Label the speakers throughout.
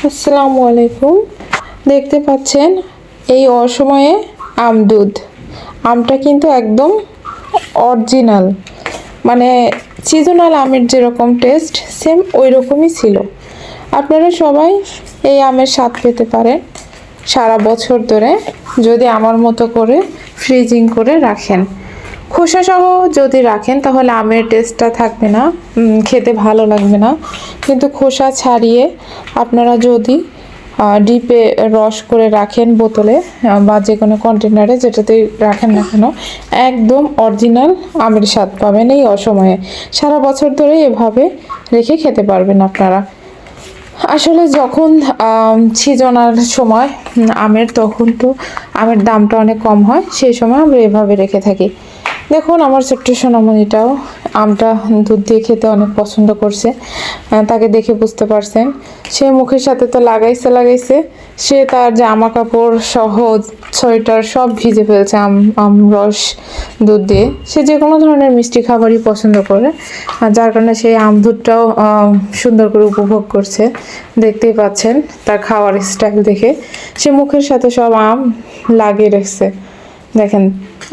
Speaker 1: আসসালামু আলাইকুম। দেখতে পাচ্ছেন এই অসময়ে আম দুধ। আমটা কিন্তু একদম অরিজিনাল, মানে সিজনাল আমের যেরকম টেস্ট সেম ওই রকমই ছিল। আপনারা সবাই এই আমের স্বাদ পেতে পারেন সারা বছর ধরে যদি আমার মতো করে ফ্রিজিং করে রাখেন। খোসা সহ যদি রাখেন তাহলে আমের টেস্টটা থাকবে না, খেতে ভালো লাগবে না। কিন্তু খোসা ছাড়িয়ে আপনারা যদি ডিপে রস করে রাখেন বোতলে বা যে কোনো কন্টেনারে যেটাতেই রাখেন না কেন, একদম অরিজিনাল আমের স্বাদ পাবেন এই অসময়ে। সারা বছর ধরে এভাবে রেখে খেতে পারবেন আপনারা। আসলে যখন সিজনাল সময় আমের, তখন তো আমের দামটা অনেক কম হয়, সেই সময় আমরা এভাবে রেখে থাকি। দেখুন আমার ছোট্ট সোনামণিটাও আমটা দুধ দিয়ে খেতে অনেক পছন্দ করছে। তাকে দেখে বুঝতে পারছেন, সে মুখের সাথে তো লাগাইছে, সে তার জামা কাপড় সহ সোয়েটার সব ভিজে ফেলছে আম রস দুধ দিয়ে। সে যে কোনো ধরনের মিষ্টি খাবারই পছন্দ করে, যার কারণে সেই আম দুধটাও সুন্দর করে উপভোগ করছে। দেখতেই পাচ্ছেন তার খাওয়ার স্টাইল দেখে সে মুখের সাথে সব আম লাগিয়ে রেখেছে। দেখেন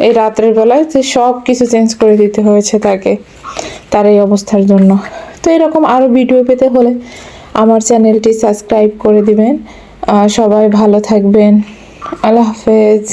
Speaker 1: এই রাত্রের বেলায় যে সব কিছু চেঞ্জ করে দিতে হয়েছে তাকে, তার এই অবস্থার জন্য। তো এরকম আরও ভিডিও পেতে হলে আমার চ্যানেলটি সাবস্ক্রাইব করে দিবেন। সবাই ভালো থাকবেন। আল্লাহ হাফেজ।